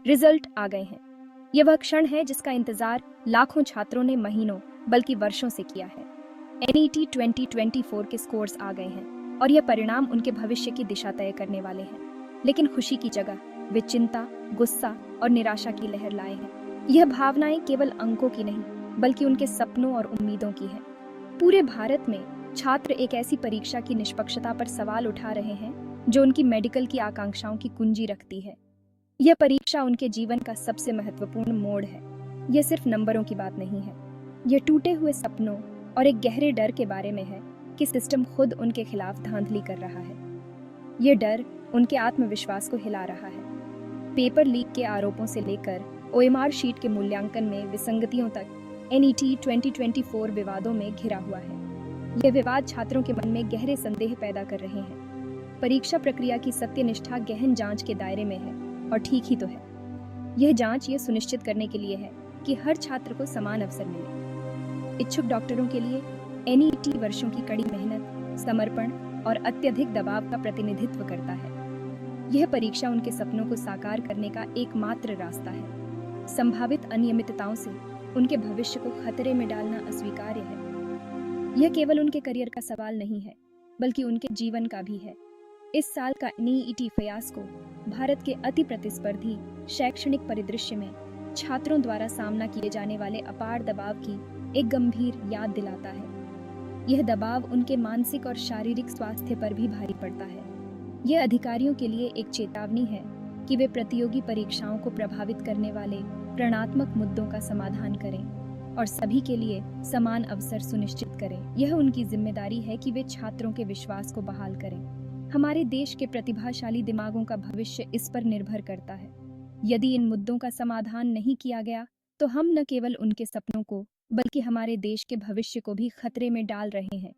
Result आ गए हैं। यह वह क्षण है जिसका इंतजार लाखों छात्रों ने महीनों बल्कि वर्षों से किया है। NET 2024 के स्कोर्स आ गए हैं और यह परिणाम उनके भविष्य की दिशा तय करने वाले हैं। लेकिन खुशी की जगह वे चिंता, गुस्सा और निराशा की लहर लाए हैं। यह भावनाएं केवल अंकों की नहीं बल्कि उनके सपनों और उम्मीदों की है। पूरे भारत में छात्र एक ऐसी परीक्षा की निष्पक्षता पर सवाल उठा रहे हैं जो उनकी मेडिकल की आकांक्षाओं की कुंजी रखती है। यह परीक्षा उनके जीवन का सबसे महत्वपूर्ण मोड़ है। यह सिर्फ नंबरों की बात नहीं है, यह टूटे हुए सपनों और एक गहरे डर के बारे में है कि सिस्टम खुद उनके खिलाफ धांधली कर रहा है। यह डर उनके आत्मविश्वास को हिला रहा है। पेपर लीक के आरोपों से लेकर OMR शीट के मूल्यांकन में विसंगतियों तक NET 2024 विवादों में घिरा हुआ है। यह विवाद छात्रों के मन में गहरे संदेह पैदा कर रहे हैं। परीक्षा प्रक्रिया की सत्यनिष्ठा गहन जांच के दायरे में है और ठीक ही तो है। यह जांच ये सुनिश्चित करने के लिए है कि हर छात्र को समान अवसर मिले। इच्छुक डॉक्टरों के लिए NET वर्षों की कड़ी मेहनत, समर्पण और अत्यधिक दबाव का प्रतिनिधित्व करता है। यह परीक्षा उनके सपनों को साकार करने का एकमात्र रास्ता है। संभावित अनियमितताओं से उनके भविष्य को खतरे में डालना अस्वीकार्य है। यह केवल उनके करियर का सवाल नहीं है बल्कि उनके जीवन का भी है। इस साल का NET फियास्को भारत के अति प्रतिस्पर्धी शैक्षणिक परिदृश्य में छात्रों द्वारा सामना किए जाने वाले अपार दबाव की एक गंभीर याद दिलाता है। यह दबाव उनके मानसिक और शारीरिक स्वास्थ्य पर भी भारी पड़ता है। यह अधिकारियों के लिए एक चेतावनी है कि वे प्रतियोगी परीक्षाओं को प्रभावित करने वाले ऋणात्मक मुद्दों का समाधान करें और सभी के लिए समान अवसर सुनिश्चित करें। यह उनकी जिम्मेदारी है कि वे छात्रों के विश्वास को बहाल करें। हमारे देश के प्रतिभाशाली दिमागों का भविष्य इस पर निर्भर करता है। यदि इन मुद्दों का समाधान नहीं किया गया तो हम न केवल उनके सपनों को बल्कि हमारे देश के भविष्य को भी खतरे में डाल रहे हैं।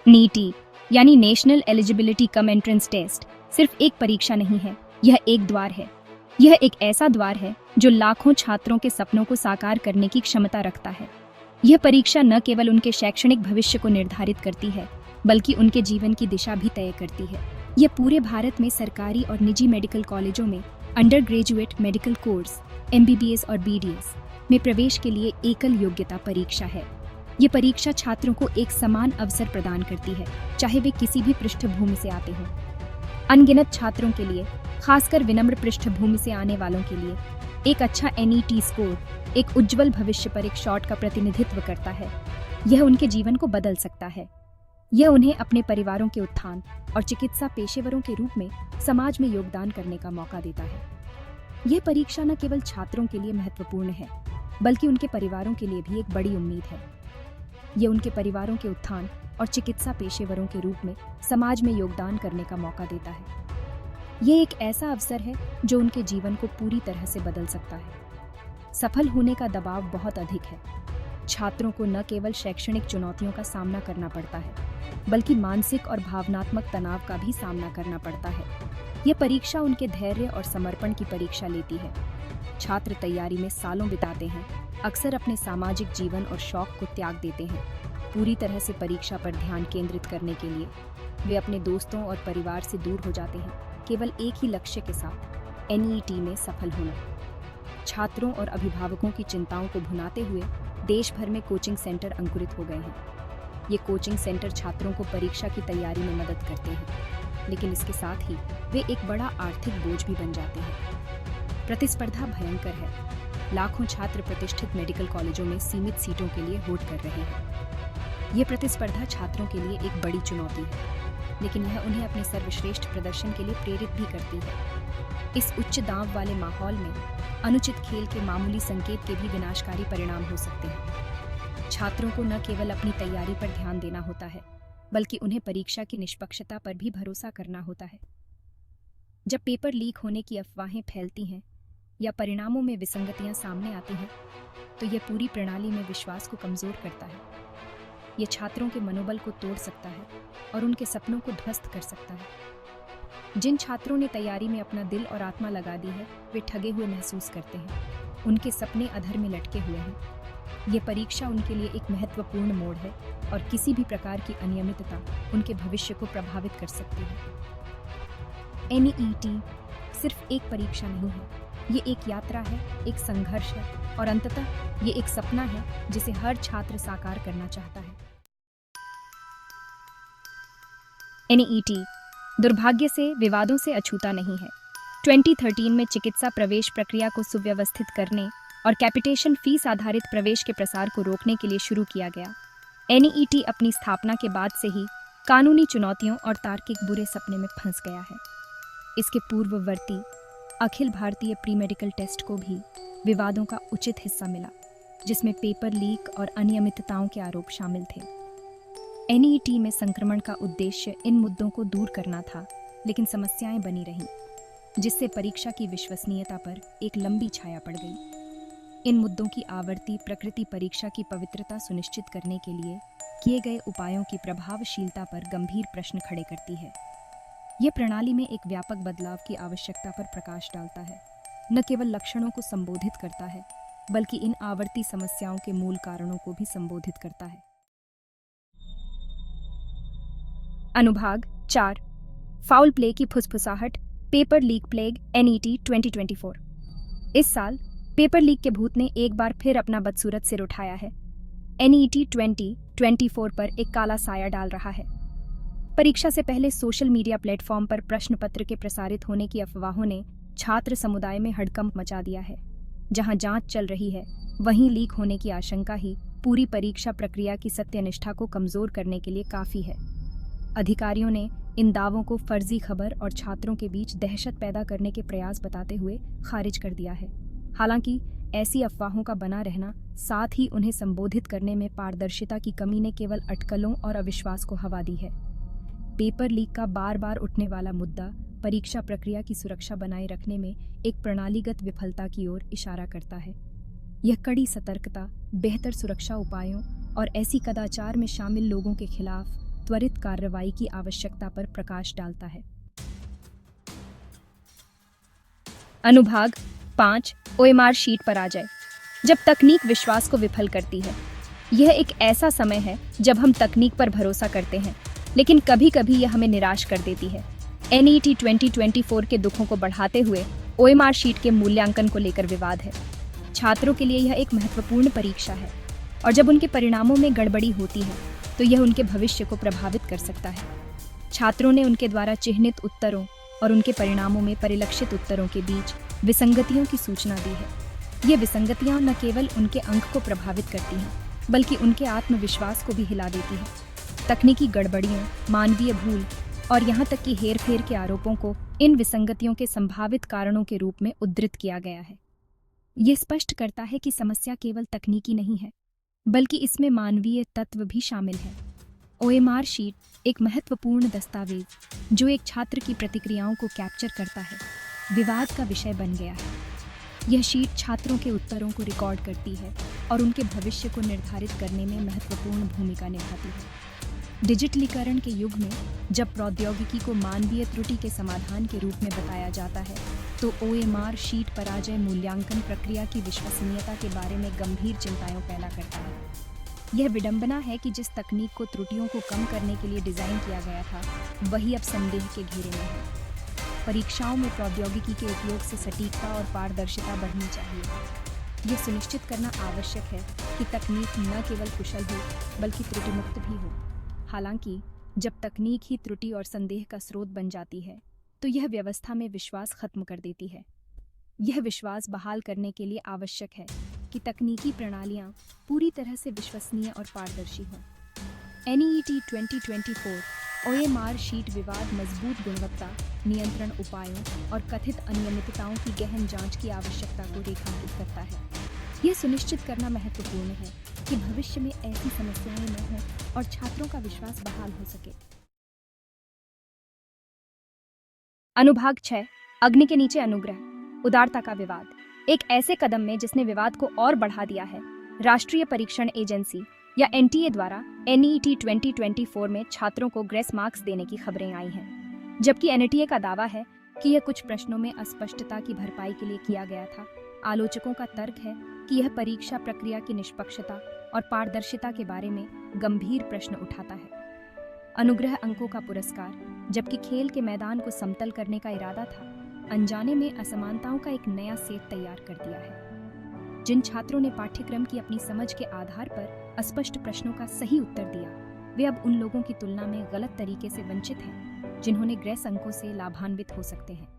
NET यानी national eligibility cum entrance test सिर्फ एक परीक्षा नहीं है, यह एक द्वार है। यह एक ऐसा द्वार है जो लाखों छात्रों के सपनों को साकार करने की क्षमता रखता है। यह परीक्षा न केवल उनके शैक्षणिक भविष्य को निर्धारित करती है बल्कि उनके जीवन की दिशा भी तय करती है। यह पूरे भारत में सरकारी और निजी मेडिकल कॉलेजों में under graduate medical course MBBS और BDS में प्रवेश के लिए एकल योग्यता परीक्षा है। ये परीक्षा छात्रों को एक समान अवसर प्रदान करती है, चाहे वे किसी भी पृष्ठभूमि से आते हों। अनगिनत छात्रों के लिए, खासकर विनम्र पृष्ठभूमि से आने वालों के लिए, एक अच्छा NET स्कोर एक उज्जवल भविष्य पर एक शॉट का प्रतिनिधित्व करता है। यह उनके जीवन को बदल सकता है। यह उन्हें अपने परिवारों के उत्थान और चिकित्सा पेशेवरों के रूप में समाज में योगदान करने का मौका देता है। यह परीक्षा न केवल छात्रों के लिए महत्वपूर्ण है बल्कि उनके परिवारों के लिए भी एक बड़ी उम्मीद है। यह उनके परिवारों के उत्थान और चिकित्सा पेशेवरों के रूप में समाज में योगदान करने का मौका देता है। यह एक ऐसा अवसर है जो उनके जीवन को पूरी तरह से बदल सकता है। सफल होने का दबाव बहुत अधिक है। छात्रों को न केवल शैक्षणिक चुनौतियों का सामना करना पड़ता है बल्कि मानसिक और भावनात्मक तनाव का भी सामना करना पड़ता है। यह परीक्षा उनके धैर्य और समर्पण की परीक्षा लेती है। छात्र तैयारी में सालों बिताते हैं, अक्सर अपने सामाजिक जीवन और शौक को त्याग देते हैं, पूरी तरह से परीक्षा पर ध्यान केंद्रित करने के लिए। वे अपने दोस्तों और परिवार से दूर हो जाते हैं, केवल एक ही लक्ष्य के साथ, NET में सफल होना। छात्रों और अभिभावकों की चिंताओं को भुनाते हुए देश भर में कोचिंग सेंटर अंकुरित हो गए हैं। ये कोचिंग सेंटर छात्रों को परीक्षा की तैयारी में मदद करते हैं, लेकिन इसके साथ ही वे एक बड़ा आर्थिक बोझ भी बन जाते हैं। प्रतिस्पर्धा भयंकर है। लाखों छात्र प्रतिष्ठित मेडिकल कॉलेजों में सीमित सीटों के लिए होड़ कर रहे हैं। ये प्रतिस्पर्धा छात्रों के लिए एक बड़ी चुनौती है, लेकिन यह उन्हें अपने सर्वश्रेष्ठ प्रदर्शन के लिए प्रेरित भी करती है। इस उच्च दांव वाले माहौल में अनुचित खेल के मामूली संकेत के भी विनाशकारी परिणाम हो सकते हैं। छात्रों को न केवल अपनी तैयारी पर ध्यान देना होता है बल्कि उन्हें परीक्षा की निष्पक्षता पर भी भरोसा करना होता है। जब पेपर लीक होने की अफवाहें फैलती हैं या परिणामों में विसंगतियां सामने आती हैं, तो यह पूरी प्रणाली में विश्वास को कमजोर करता है। ये छात्रों के मनोबल को तोड़ सकता है और उनके सपनों को ध्वस्त कर सकता है। जिन छात्रों ने तैयारी में अपना दिल और आत्मा लगा दी है, वे ठगे हुए महसूस करते हैं। उनके सपने अधर में लटके हुए हैं। ये परीक्षा उनके लिए एक महत्वपूर्ण मोड़ है और किसी भी प्रकार की अनियमितता उनके भविष्य को प्रभावित कर सकती है। NET सिर्फ एक परीक्षा नहीं है, ये एक यात्रा है, एक संघर्ष है और अंततः ये एक सपना है जिसे हर छात्र साकार करना चाहता है। एनईटी दुर्भाग्य से विवादों से अछूता नहीं है। 2013 में चिकित्सा प्रवेश प्रक्रिया को सुव्यवस्थित करने और कैपिटेशन फीस आधारित प्रवेश के प्रसार को रोकने के लिए शुरू किया गया। एनईटी अपनी स्थापना के बाद से ही कानूनी चुनौतियों और तार्किक बुरे सपने में फंस गया है। इसके पूर्ववर्ती Akhil Bharatiya pre medical test को भी विवादों का उचित हिस्सा मिला, जिसमें पेपर लीक और अनियमितताओं के आरोप शामिल थे। एनईटी में संक्रमण का उद्देश्य इन मुद्दों को दूर करना था, लेकिन समस्याएं बनी रहीं, जिससे परीक्षा की विश्वसनीयता पर एक लंबी छाया पड़ गई। इन मुद्दों की आवृत्ति प्रकृति परीक्षा की पवित्रता सुनिश्चित करने के लिए किए गए उपायों की प्रभावशीलता पर गंभीर प्रश्न खड़े करती है। यह प्रणाली में एक व्यापक बदलाव की आवश्यकता पर प्रकाश डालता है, न केवल लक्षणों को संबोधित करता है, बल्कि इन आवर्ती समस्याओं के मूल कारणों को भी संबोधित करता है। अनुभाग 4 फाउल प्ले की फुसफुसाहट, पेपर लीक प्लेग, एनईटी 2024। इस साल पेपर लीक के भूत ने एक बार फिर अपना बदसूरत सिर उठाया है। एनईटी 2024 पर एक काला साया डाल रहा है। परीक्षा से पहले सोशल मीडिया प्लेटफॉर्म पर प्रश्न पत्र के प्रसारित होने की अफवाहों ने छात्र समुदाय में हड़कंप मचा दिया है। जहां जांच चल रही है, वहीं लीक होने की आशंका ही पूरी परीक्षा प्रक्रिया की सत्यनिष्ठा को कमजोर करने के लिए काफी है। अधिकारियों ने इन दावों को फर्जी खबर और छात्रों के बीच दहशत पैदा करने के प्रयास बताते हुए खारिज कर दिया है। हालांकि ऐसी अफवाहों का बना रहना, साथ ही उन्हें संबोधित करने में पारदर्शिता की कमी ने केवल अटकलों और अविश्वास को हवा दी है। पेपर लीक का बार बार उठने वाला मुद्दा परीक्षा प्रक्रिया की सुरक्षा बनाए रखने में एक प्रणालीगत विफलता की ओर इशारा करता है। यह कड़ी सतर्कता, बेहतर सुरक्षा उपायों और ऐसी कदाचार में शामिल लोगों के खिलाफ त्वरित कार्रवाई की आवश्यकता पर प्रकाश डालता है। अनुभाग 5 ओएमआर शीट पर आ जाए। जब तकनीक विश्वास को विफल करती है, यह एक ऐसा समय है जब हम तकनीक पर भरोसा करते हैं, लेकिन कभी कभी यह हमें निराश कर देती है। एनईटी 2024 के दुखों को बढ़ाते हुए ओएमआर शीट के मूल्यांकन को लेकर विवाद है। छात्रों के लिए यह एक महत्वपूर्ण परीक्षा है और जब उनके परिणामों में गड़बड़ी होती है तो यह उनके भविष्य को प्रभावित कर सकता है। छात्रों ने उनके द्वारा चिह्नित उत्तरों और उनके परिणामों में परिलक्षित उत्तरों के बीच विसंगतियों की सूचना दी है। ये विसंगतियां न केवल उनके अंक को प्रभावित करती हैं, बल्कि उनके आत्मविश्वास को भी हिला देती हैं। तकनीकी गड़बड़ियों, मानवीय भूल और यहाँ तक कि हेरफेर के आरोपों को इन विसंगतियों के संभावित कारणों के रूप में उद्धृत किया गया है। ये स्पष्ट करता है कि समस्या केवल तकनीकी नहीं है, बल्कि इसमें मानवीय तत्व भी शामिल है। ओएमआर शीट एक महत्वपूर्ण दस्तावेज जो एक छात्र की प्रतिक्रियाओं को कैप्चर करता है, विवाद का विषय बन गया है। यह शीट छात्रों के उत्तरों को रिकॉर्ड करती है और उनके भविष्य को निर्धारित करने में महत्वपूर्ण भूमिका निभाती है। डिजिटलीकरण के युग में जब प्रौद्योगिकी को मानवीय त्रुटि के समाधान के रूप में बताया जाता है, तो ओएमआर शीट पराजय मूल्यांकन प्रक्रिया की विश्वसनीयता के बारे में गंभीर चिंताएं पैदा करता है। यह विडंबना है कि जिस तकनीक को त्रुटियों को कम करने के लिए डिजाइन किया गया था, वही अब संदेह के घेरे में है। परीक्षाओं में प्रौद्योगिकी के उपयोग से सटीकता और पारदर्शिता बढ़नी चाहिए। यह सुनिश्चित करना आवश्यक है कि तकनीक न केवल कुशल हो, बल्कि त्रुटि मुक्त भी हो। हालांकि जब तकनीक ही त्रुटि और संदेह का स्रोत बन जाती है, तो यह व्यवस्था में विश्वास खत्म कर देती है। यह विश्वास बहाल करने के लिए आवश्यक है कि तकनीकी प्रणालियां पूरी तरह से विश्वसनीय और पारदर्शी हों। एनईटी 2024 ओएमआर शीट विवाद, मजबूत गुणवत्ता नियंत्रण उपायों और कथित अनियमितताओं की गहन जांच की आवश्यकता को रेखांकित करता है। यह सुनिश्चित करना महत्वपूर्ण है कि भविष्य में ऐसी समस्याएं न हों और छात्रों का विश्वास बहाल हो सके। अनुभाग 6 अग्नि के नीचे अनुग्रह, उदारता का विवाद। एक ऐसे कदम में जिसने विवाद को और बढ़ा दिया है, राष्ट्रीय परीक्षण एजेंसी या एनटीए द्वारा एनईटी 2024 में छात्रों को ग्रेस मार्क्स देने की खबरें आई हैं। जबकि एनटीए का दावा है कि यह कुछ प्रश्नों में अस्पष्टता की भरपाई के लिए किया गया था, आलोचकों का तर्क है कि यह परीक्षा प्रक्रिया की निष्पक्षता और पारदर्शिता के बारे में गंभीर प्रश्न उठाता है। अनुग्रह अंकों का पुरस्कार, जबकि खेल के मैदान को समतल करने का इरादा था, अनजाने में असमानताओं का एक नया सेट तैयार कर दिया है। जिन छात्रों ने पाठ्यक्रम की अपनी समझ के आधार पर अस्पष्ट प्रश्नों का सही उत्तर दिया, वे अब उन लोगों की तुलना में गलत तरीके से वंचित हैं, जिन्होंने ग्रेस अंकों से लाभान्वित हो सकते हैं।